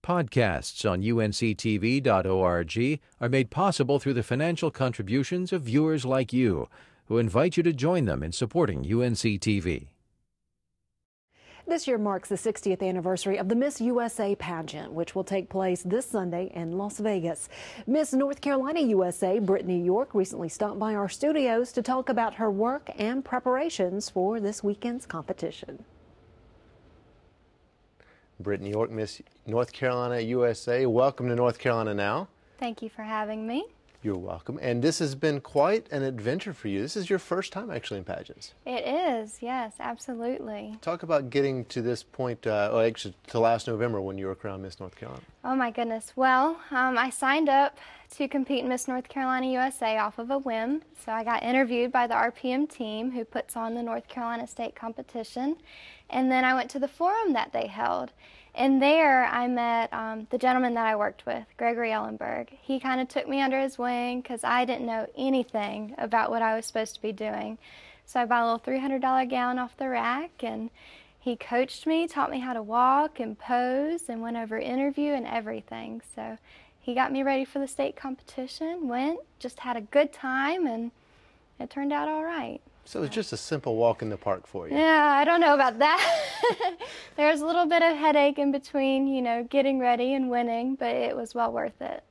Podcasts on UNC-TV.org are made possible through the financial contributions of viewers like you, who invite you to join them in supporting UNC-TV. This year marks the 60th anniversary of the Miss USA pageant, which will take place this Sunday in Las Vegas. Miss North Carolina USA, Brittany York, recently stopped by our studios to talk about her work and preparations for this weekend's competition. Brittany York, Miss North Carolina USA. Welcome to North Carolina Now. Thank you for having me. You're welcome. And this has been quite an adventure for you. This is your first time actually in pageants. It is, yes, absolutely. Talk about getting to this point, actually to last November when you were crowned Miss North Carolina. Oh my goodness. Well, I signed up to compete in Miss North Carolina USA off of a whim. So I got interviewed by the RPM team who puts on the North Carolina State competition. And then I went to the forum that they held. And there I met the gentleman that I worked with, Gregory Ellenberg. He kind of took me under his wing because I didn't know anything about what I was supposed to be doing. So I bought a little $300 gown off the rack, and he coached me, taught me how to walk and pose, and went over interview and everything. So he got me ready for the state competition, went, just had a good time, and it turned out all right. So it's just a simple walk in the park for you. Yeah, I don't know about that. There's a little bit of headache in between, you know, getting ready and winning, but it was well worth it.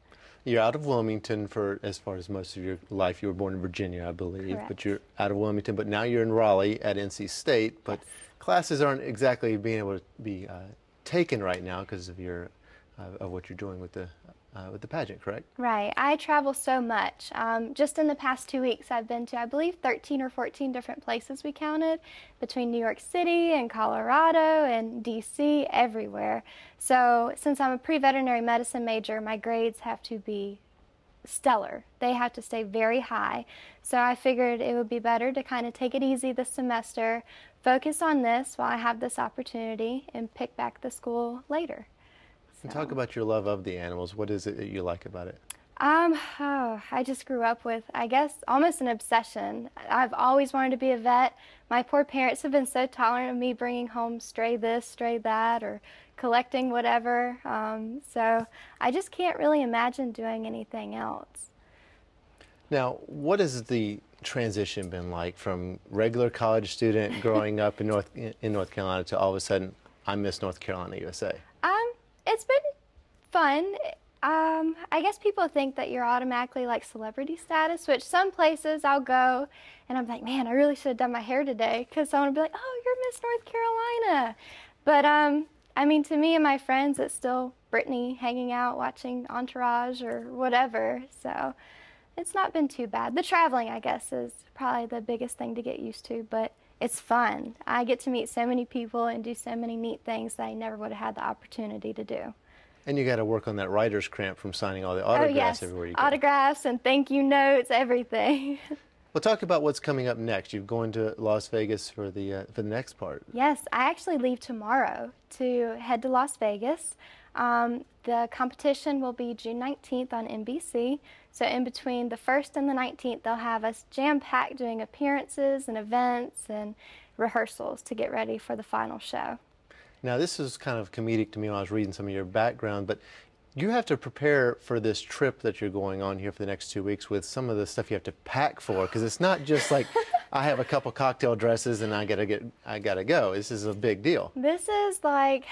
You're out of Wilmington for as far as most of your life. You were born in Virginia, I believe. Correct. But you're out of Wilmington, but now you're in Raleigh at NC State. But Yes. Classes aren't exactly being able to be taken right now because of your of what you're doing with the pageant, correct? Right. I travel so much. Just in the past 2 weeks, I've been to, I believe, 13 or 14 different places we counted, between New York City and Colorado and D.C., everywhere. So since I'm a pre-veterinary medicine major, my grades have to be stellar. They have to stay very high. So I figured it would be better to kind of take it easy this semester, focus on this while I have this opportunity, and pick back the school later. And talk about your love of the animals. What is it that you like about it? I just grew up with, I guess, almost an obsession. I've always wanted to be a vet. My poor parents have been so tolerant of me bringing home stray this, stray that, or collecting whatever. So I just can't really imagine doing anything else. Now, what has the transition been like from regular college student growing up in North Carolina to all of a sudden, I'm Miss North Carolina USA? It's been fun. I guess people think that you're automatically like celebrity status, which some places I'll go and I'm like, man, I really should have done my hair today, because someone will be like, oh, you're Miss North Carolina. But I mean, to me and my friends, it's still Brittany hanging out, watching Entourage or whatever. So it's not been too bad. The traveling, I guess, is probably the biggest thing to get used to, but it's fun. I get to meet so many people and do so many neat things that I never would have had the opportunity to do. And you got to work on that writer's cramp from signing all the autographs everywhere you go. Autographs and thank you notes, everything. Well, talk about what's coming up next. You're going to Las Vegas for the next part. Yes, I actually leave tomorrow to head to Las Vegas. The competition will be June 19th on NBC. So in between the 1st and the 19th, they'll have us jam-packed doing appearances and events and rehearsals to get ready for the final show. Now, this is kind of comedic to me when I was reading some of your background, but you have to prepare for this trip that you're going on here for the next 2 weeks with some of the stuff you have to pack for, because it's not just like I have a couple cocktail dresses and I gotta go. This is a big deal. This is like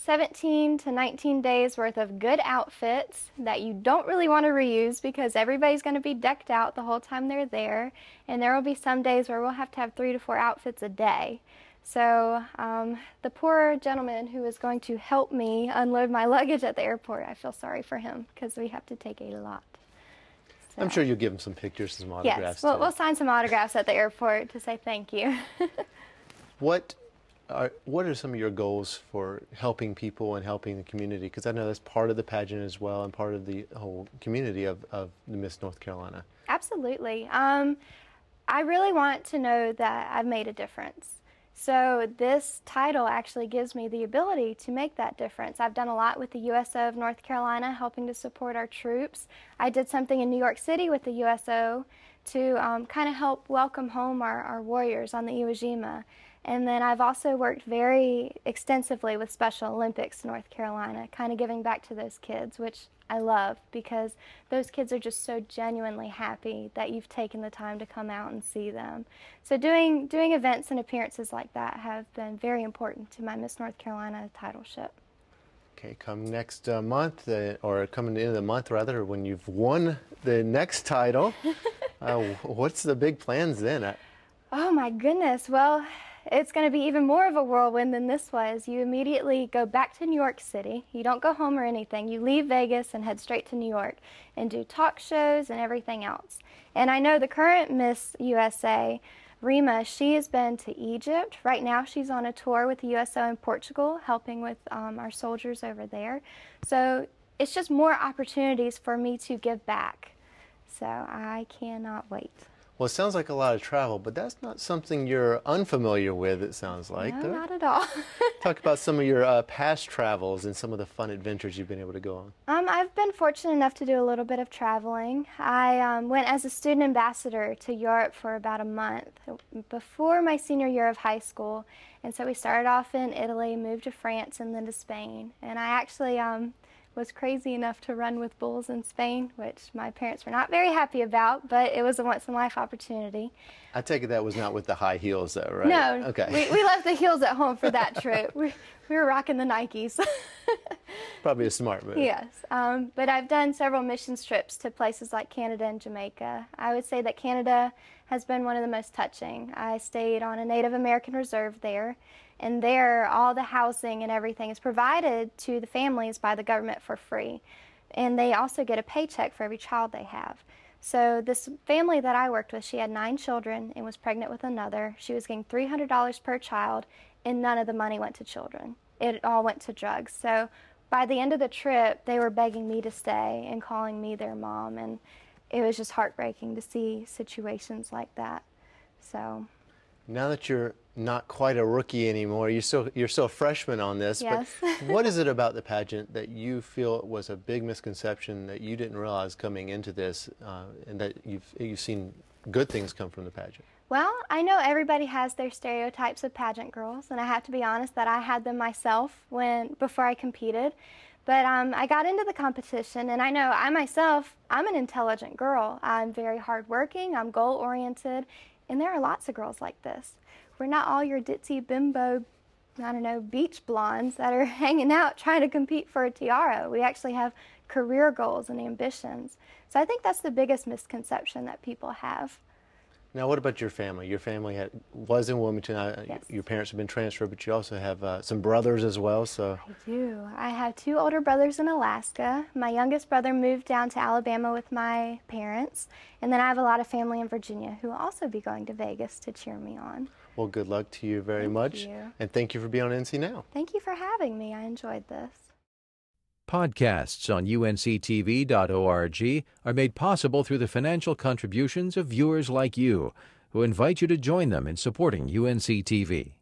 17 to 19 days worth of good outfits that you don't really want to reuse, because everybody's going to be decked out the whole time they're there, and there will be some days where we'll have to have 3 to 4 outfits a day. So the poor gentleman who is going to help me unload my luggage at the airport, I feel sorry for him, because we have to take a lot. So, I'm sure you'll give him some pictures, some autographs. Yes, we'll sign some autographs at the airport to say thank you. What are some of your goals for helping people and helping the community? Because I know that's part of the pageant as well, and part of the whole community of the Miss North Carolina. Absolutely. I really want to know that I've made a difference. So this title actually gives me the ability to make that difference. I've done a lot with the USO of North Carolina, helping to support our troops. I did something in New York City with the USO to kind of help welcome home our warriors on the Iwo Jima. And then I've also worked very extensively with Special Olympics North Carolina, kind of giving back to those kids, which I love because those kids are just so genuinely happy that you've taken the time to come out and see them. So doing events and appearances like that have been very important to my Miss North Carolina titleship. Okay, come next month, or coming into the month rather, when you've won the next title, what's the big plans then? Oh my goodness, well, it's going to be even more of a whirlwind than this was. You immediately go back to New York City. You don't go home or anything. You leave Vegas and head straight to New York and do talk shows and everything else. And I know the current Miss USA, Rima, she has been to Egypt. Right now she's on a tour with the USO in Portugal, helping with our soldiers over there. So it's just more opportunities for me to give back. So I cannot wait. Well, it sounds like a lot of travel, but that's not something you're unfamiliar with, it sounds like. No, not at all. Talk about some of your past travels and some of the fun adventures you've been able to go on. I've been fortunate enough to do a little bit of traveling. I went as a student ambassador to Europe for about a month before my senior year of high school. And so we started off in Italy, moved to France, and then to Spain. And I actually was crazy enough to run with bulls in Spain, which my parents were not very happy about, but it was a once-in-a-life opportunity. I take it that was not with the high heels, though, right? No, okay. we left the heels at home for that trip. We were rocking the Nikes. Probably a smart move. Yes, but I've done several missions trips to places like Canada and Jamaica. I would say that Canada has been one of the most touching. I stayed on a Native American reserve there. And there, all the housing and everything is provided to the families by the government for free. And they also get a paycheck for every child they have. So this family that I worked with, she had 9 children and was pregnant with another. She was getting $300 per child, and none of the money went to children. It all went to drugs. So by the end of the trip, they were begging me to stay and calling me their mom. And it was just heartbreaking to see situations like that. So now that you're not quite a rookie anymore, you're still a freshman on this, yes. But what is it about the pageant that you feel was a big misconception that you didn't realize coming into this, and that you've seen good things come from the pageant? Well, I know everybody has their stereotypes of pageant girls, and I have to be honest that I had them myself before I competed. But I got into the competition, and I know I'm an intelligent girl. I'm very hardworking, I'm goal-oriented, and there are lots of girls like this. We're not all your ditzy bimbo, I don't know, beach blondes that are hanging out trying to compete for a tiara. We actually have career goals and ambitions. So I think that's the biggest misconception that people have. Now, what about your family? Your family was in Wilmington. Yes. Your parents have been transferred, but you also have some brothers as well. So I do. I have 2 older brothers in Alaska. My youngest brother moved down to Alabama with my parents. And then I have a lot of family in Virginia who will also be going to Vegas to cheer me on. Well, good luck to you very much. Thank you. And thank you for being on NC Now. Thank you for having me. I enjoyed this. Podcasts on UNC-TV.org are made possible through the financial contributions of viewers like you, who invite you to join them in supporting UNC-TV.